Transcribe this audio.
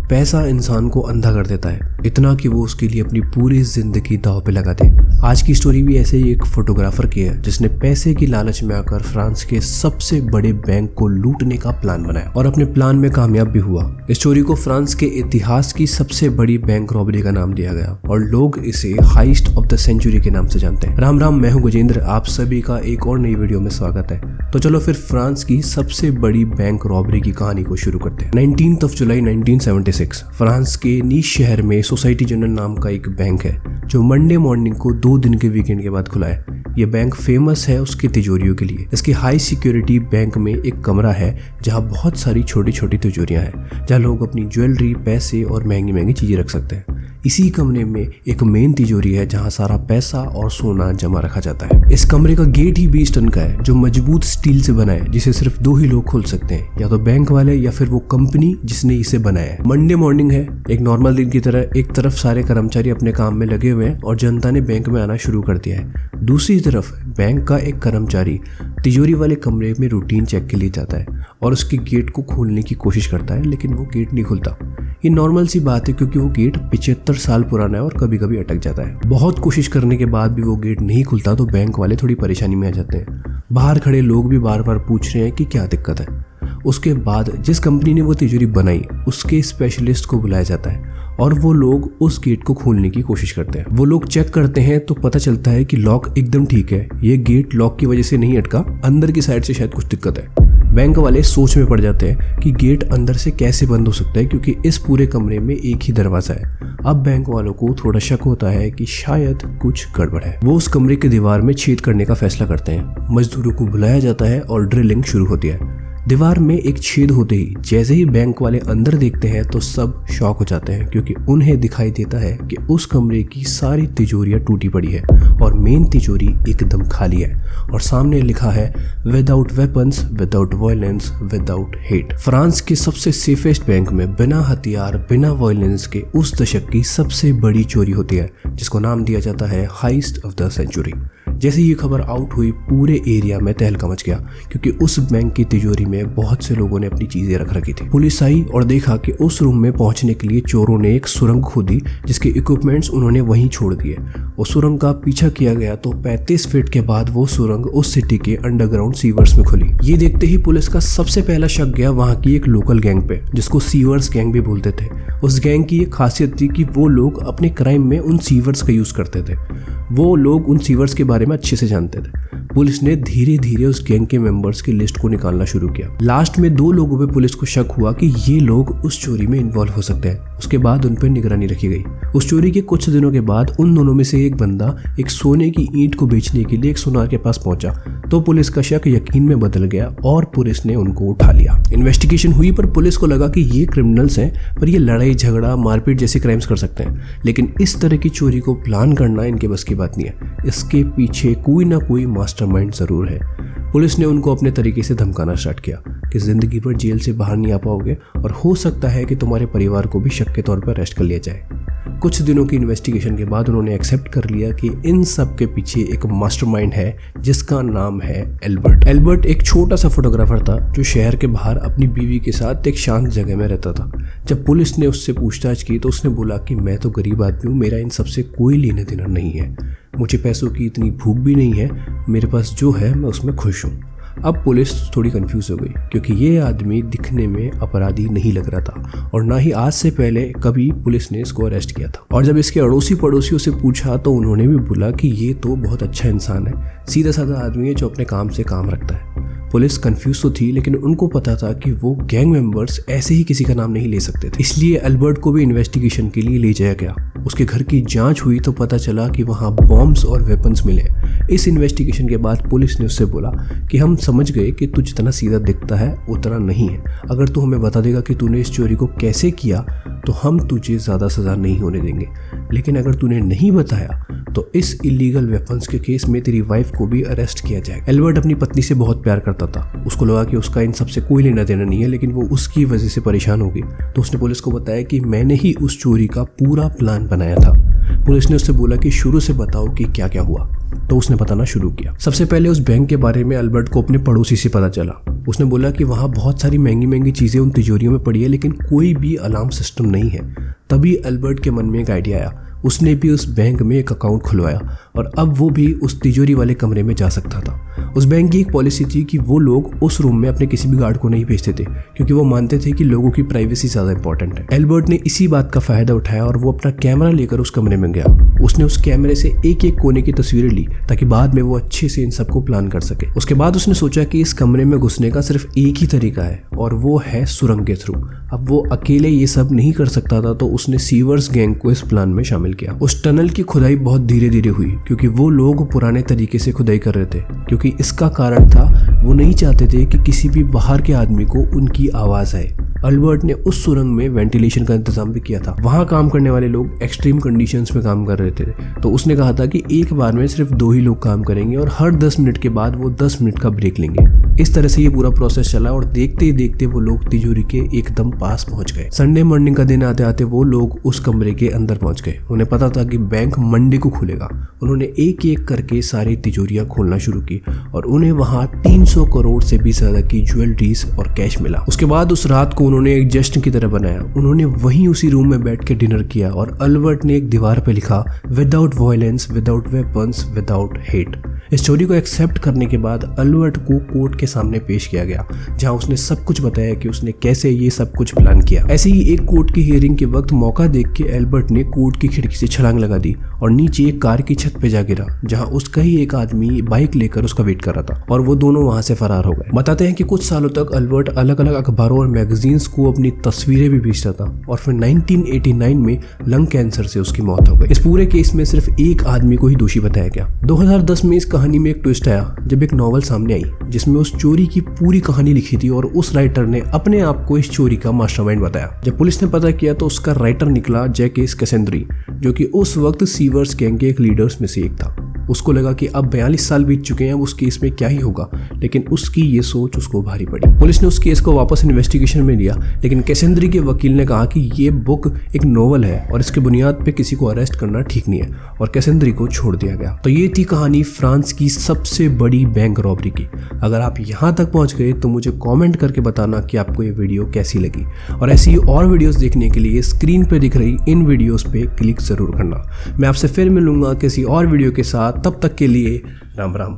पैसा इंसान को अंधा कर देता है, इतना कि वो उसके लिए अपनी पूरी जिंदगी दांव पे लगा दे। आज की स्टोरी भी ऐसे ही एक फोटोग्राफर की है जिसने पैसे की लालच में आकर फ्रांस के सबसे बड़े बैंक को लूटने का प्लान बनाया और अपने प्लान में कामयाब भी हुआ। इस स्टोरी को फ्रांस के इतिहास की सबसे बड़ी बैंक रॉबरी का नाम दिया गया और लोग इसे हाइस्ट ऑफ द सेंचुरी के नाम से जानते हैं। राम राम, मैं हूं गजेंद्र, आप सभी का एक और नई वीडियो में स्वागत है। तो चलो फिर फ्रांस की सबसे बड़ी बैंक रॉबरी की कहानी को शुरू करते हैं। 19 जुलाई 1976 फ्रांस के नीस शहर में सोसाइटी जनरल नाम का एक बैंक है जो मंडे मॉर्निंग को 2 दिन के वीकेंड के बाद खुला है। ये बैंक फेमस है उसकी तिजोरियों के लिए। इसके हाई सिक्योरिटी बैंक में एक कमरा है जहाँ बहुत सारी छोटी छोटी तिजोरियां हैं, जहाँ लोग अपनी ज्वेलरी, पैसे और महंगी महंगी चीजें रख सकते हैं। इसी कमरे में एक मेन तिजोरी है जहाँ सारा पैसा और सोना जमा रखा जाता है। इस कमरे का गेट ही 20 टन का है जो मजबूत स्टील से बना है, जिसे सिर्फ 2 ही लोग खोल सकते हैं, या तो बैंक वाले या फिर वो कंपनी जिसने इसे बनाया है। मंडे मॉर्निंग है, एक नॉर्मल दिन की तरह एक तरफ सारे कर्मचारी अपने काम में लगे हुए हैं और जनता ने बैंक में आना शुरू कर दिया है। दूसरी तरफ बैंक का एक कर्मचारी तिजोरी वाले कमरे में रूटीन चेक के लिए जाता है और उसके गेट को खोलने की कोशिश करता है, लेकिन वो गेट नहीं खुलता। ये नॉर्मल सी बात है क्योंकि वो गेट 75 साल पुराना है और कभी कभी अटक जाता है। बहुत कोशिश करने के बाद भी वो गेट नहीं खुलता तो बैंक वाले थोड़ी परेशानी में आ जाते हैं। बाहर खड़े लोग भी बार बार पूछ रहे हैं कि क्या दिक्कत है। उसके बाद जिस कंपनी ने वो तिजोरी बनाई उसके स्पेशलिस्ट को बुलाया जाता है और वो लोग उस गेट को खोलने की कोशिश करते हैं। वो लोग चेक करते हैं तो पता चलता है कि लॉक एकदम ठीक है, ये गेट लॉक की वजह से नहीं अटका, अंदर की साइड से शायद कुछ दिक्कत है। बैंक वाले सोच में पड़ जाते हैं कि गेट अंदर से कैसे बंद हो सकता है क्योंकि इस पूरे कमरे में एक ही दरवाजा है। अब बैंक वालों को थोड़ा शक होता है कि शायद कुछ गड़बड़ है। वो उस कमरे के दीवार में छेद करने का फैसला करते हैं। मजदूरों को बुलाया जाता है और ड्रिलिंग शुरू होती है। दीवार में एक छेद होते ही जैसे ही बैंक वाले अंदर देखते हैं तो सब शॉक हो जाते हैं क्योंकि उन्हें दिखाई देता है कि उस कमरे की सारी तिजोरियां टूटी पड़ी है और मेन तिजोरी एकदम खाली है और सामने लिखा है without weapons, without violence, without hate. France के सबसे सेफेस्ट बैंक में बिना हथियार, बिना वायलेंस के उस दशक की सबसे बड़ी चोरी होती है जिसको नाम दिया जाता है हाइस्ट ऑफ द सेंचुरी। जैसे ये खबर आउट हुई पूरे एरिया में तहलका मच गया क्योंकि उस बैंक की तिजोरी में बहुत से लोगों ने अपनी चीजें रख रखी थी। पुलिस आई और देखा कि उस रूम में पहुंचने के लिए चोरों ने एक सुरंग खोदी जिसके इक्विपमेंट्स उन्होंने वहीं छोड़ दिए। उस सुरंग का पीछा किया गया तो 35 फीट के बाद वो सुरंग उस सिटी के अंडरग्राउंड सीवर्स में खुली। ये देखते ही पुलिस का सबसे पहला शक गया वहां की एक लोकल गैंग पे जिसको सीवर्स गैंग भी बोलते थे। उस गैंग की एक खासियत थी कि वो लोग अपने क्राइम में उन सीवर्स का यूज करते थे। वो लोग उन सीवर्स के बारे में अच्छे से जानते थे। पुलिस ने धीरे धीरे उस गैंग के मेंबर्स की लिस्ट को निकालना शुरू किया। लास्ट में 2 लोगों पे पुलिस को शक हुआ कि ये लोग उस चोरी में इन्वॉल्व हो सकते हैं। उसके बाद उन पर निगरानी रखी गई। उस चोरी के कुछ दिनों के बाद उन दोनों में से एक बंदा एक सोने की ईंट को बेचने के लिए एक सुनार के पास पहुंचा तो पुलिस का शक यकीन में बदल गया और पुलिस ने उनको उठा लिया। इन्वेस्टिगेशन हुई पर पुलिस को लगा कि ये क्रिमिनल्स हैं, पर ये लड़ाई झगड़ा मारपीट जैसे क्राइम्स कर सकते हैं, लेकिन इस तरह की चोरी को प्लान करना इनके बस की बात नहीं है। इसके पीछे कोई ना कोई मास्टरमाइंड जरूर है। पुलिस ने उनको अपने तरीके से धमकाना स्टार्ट किया कि जिंदगी भर जेल से बाहर नहीं आ पाओगे और हो सकता है कि तुम्हारे परिवार को भी शक के तौर पर अरेस्ट कर लिया जाए। कुछ दिनों की इन्वेस्टिगेशन के बाद उन्होंने एक्सेप्ट कर लिया कि इन सब के पीछे एक मास्टरमाइंड है जिसका नाम है एल्बर्ट। एल्बर्ट एक छोटा सा फोटोग्राफर था जो शहर के बाहर अपनी बीवी के साथ एक शांत जगह में रहता था। जब पुलिस ने उससे पूछताछ की तो उसने बोला कि मैं तो गरीब आदमी हूँ, मेरा इन सबसे कोई लेना देना नहीं है, मुझे पैसों की इतनी भूख भी नहीं है, मेरे पास जो है मैं उसमें खुश हूँ। अब पुलिस थोड़ी कंफ्यूज हो गई क्योंकि ये आदमी दिखने में अपराधी नहीं लग रहा था और ना ही आज से पहले कभी पुलिस ने इसको अरेस्ट किया था। और जब इसके अड़ोसी पड़ोसियों से पूछा तो उन्होंने भी बोला कि ये तो बहुत अच्छा इंसान है, सीधा साधा आदमी है जो अपने काम से काम रखता है। पुलिस कंफ्यूज तो थी लेकिन उनको पता था कि वो गैंग मेंबर्स ऐसे ही किसी का नाम नहीं ले सकते थे, इसलिए एल्बर्ट को भी इन्वेस्टिगेशन के लिए ले जाया गया। उसके घर की जांच हुई तो पता चला कि वहाँ बॉम्ब्स और वेपन्स मिले। इस इन्वेस्टिगेशन के बाद पुलिस ने उससे बोला कि हम समझ गए कि तू जितना सीधा दिखता है उतना नहीं है, अगर तू हमें बता देगा कि तूने इस चोरी को कैसे किया तो हम तुझे ज़्यादा सज़ा नहीं होने देंगे, लेकिन अगर तूने नहीं बताया तो इस इलीगल वेपन्स के केस में तेरी वाइफ को भी अरेस्ट किया जाएगा। एल्बर्ट अपनी पत्नी से बहुत प्यार करता था, उसको लगा कि उसका इन सबसे कोई लेना देना नहीं है, लेकिन वो उसकी वजह से परेशान हो गई तो उसने पुलिस को बताया कि मैंने ही उस चोरी का पूरा प्लान बनाया था। पुलिस ने उससे बोला कि शुरू से बताओ कि क्या क्या हुआ। तो उसने बताना शुरू किया। सबसे पहले उस बैंक के बारे में अल्बर्ट को अपने पड़ोसी से पता चला। उसने बोला कि वहाँ बहुत सारी महंगी महंगी चीज़ें उन तिजोरियों में पड़ी है, लेकिन कोई भी अलार्म सिस्टम नहीं है। तभी अल्बर्ट के मन में एक आइडिया आया। उसने भी उस बैंक में एक अकाउंट खुलवाया और अब वो भी उस तिजोरी वाले कमरे में जा सकता था। उस बैंक की एक पॉलिसी थी कि वो लोग उस रूम में अपने किसी भी गार्ड को नहीं भेजते थे, क्योंकि वो मानते थे कि लोगों की प्राइवेसी ज़्यादा इंपॉर्टेंट है। एल्बर्ट ने इसी बात का फायदा उठाया और वो अपना कैमरा लेकर उस कमरे में गया। उसने उस कैमरे से एक एक कोने की तस्वीरें ली ताकि बाद में वो अच्छे से इन सबको प्लान कर सके। उसके बाद उसने सोचा कि इस कमरे में घुसने का सिर्फ एक ही तरीका है और वो है सुरंग के थ्रू। अब वो अकेले ये सब नहीं कर सकता था, तो उसने सीवर्स गैंग को इस प्लान में शामिल किया। उस टनल की खुदाई बहुत धीरे धीरे हुई, क्योंकि वो लोग पुराने तरीके से खुदाई कर रहे थे। क्योंकि इसका कारण था वो नहीं चाहते थे कि किसी भी बाहर के आदमी को उनकी आवाज़ आए। अल्बर्ट ने उस सुरंग में वेंटिलेशन का इंतजाम भी किया था। वहाँ काम करने वाले लोग एक्सट्रीम कंडीशंस में काम कर रहे थे, तो उसने कहा था कि एक बार में सिर्फ 2 ही लोग काम करेंगे और हर 10 मिनट के बाद वो 10 मिनट का ब्रेक लेंगे। इस तरह से ये पूरा प्रोसेस चला और देखते ही देखते वो लोग तिजोरी के एकदम पास पहुंच गए। संडे मॉर्निंग का दिन आते आते वो लोग उस कमरे के अंदर पहुंच गए। उन्हें पता था कि बैंक मंडे को खुलेगा। उन्होंने एक एक करके सारी तिजोरियां खोलना शुरू की और उन्हें वहां 300 करोड़ से भी ज्यादा की ज्वेलरीज और कैश मिला। उसके बाद उस रात को उन्होंने एक जश्न की तरह बनाया। उन्होंने वहीं उसी रूम में बैठ के डिनर किया और अल्बर्ट ने एक दीवार पे लिखा, without violence, without weapons, without hate. इस स्टोरी को एक्सेप्ट करने के बाद अल्बर्ट को कोर्ट के सामने पेश किया गया, जहां उसने सब कुछ बताया कि उसने कैसे ये सब कुछ प्लान किया। ऐसे ही एक कोर्ट की हियरिंग के वक्त मौका देख के एल्बर्ट ने कोर्ट की खिड़की से छलांग लगा दी और नीचे एक कार की छत पे जा गिरा, जहां उसका ही एक आदमी बाइक लेकर उसका वेट कर रहा था और वो दोनों वहां से फरार हो गए। बताते हैं कि कुछ सालों तक अल्बर्ट अलग अलग अखबारों और मैगजीन्स को अपनी तस्वीरें भी भेजता था और फिर 1989 में लंग कैंसर से उसकी मौत हो गई। इस पूरे केस में सिर्फ एक आदमी को ही दोषी बताया गया। 2010 में इस कहानी में एक ट्विस्ट आया जब एक नॉवल सामने आई जिसमें उस चोरी की पूरी कहानी लिखी थी और उस राइटर ने अपने आप को इस चोरी का मास्टरमाइंड बताया। जब पुलिस ने पता किया तो उसका राइटर निकला जैकेस कैसेंद्री, जो कि उस वक्त सीवर्स गैंग के एक लीडर्स में से एक था। उसको लगा कि अब 42 साल बीत चुके हैं, अब उस केस में क्या ही होगा, लेकिन उसकी ये सोच उसको भारी पड़ी। पुलिस ने उस केस को वापस इन्वेस्टिगेशन में लिया, लेकिन कैसेंद्री के वकील ने कहा कि ये बुक एक नोवेल है और इसके बुनियाद पे किसी को अरेस्ट करना ठीक नहीं है और कैसेंद्री को छोड़ दिया गया। तो ये थी कहानी फ्रांस की सबसे बड़ी बैंक रॉबरी की। अगर आप यहाँ तक पहुँच गए तो मुझे कॉमेंट करके बताना कि आपको ये वीडियो कैसी लगी, और ऐसी और वीडियोस देखने के लिए स्क्रीन पे दिख रही इन वीडियोस पे क्लिक जरूर करना। मैं आपसे फिर मिलूंगा किसी और वीडियो के साथ, तब तक के लिए राम राम।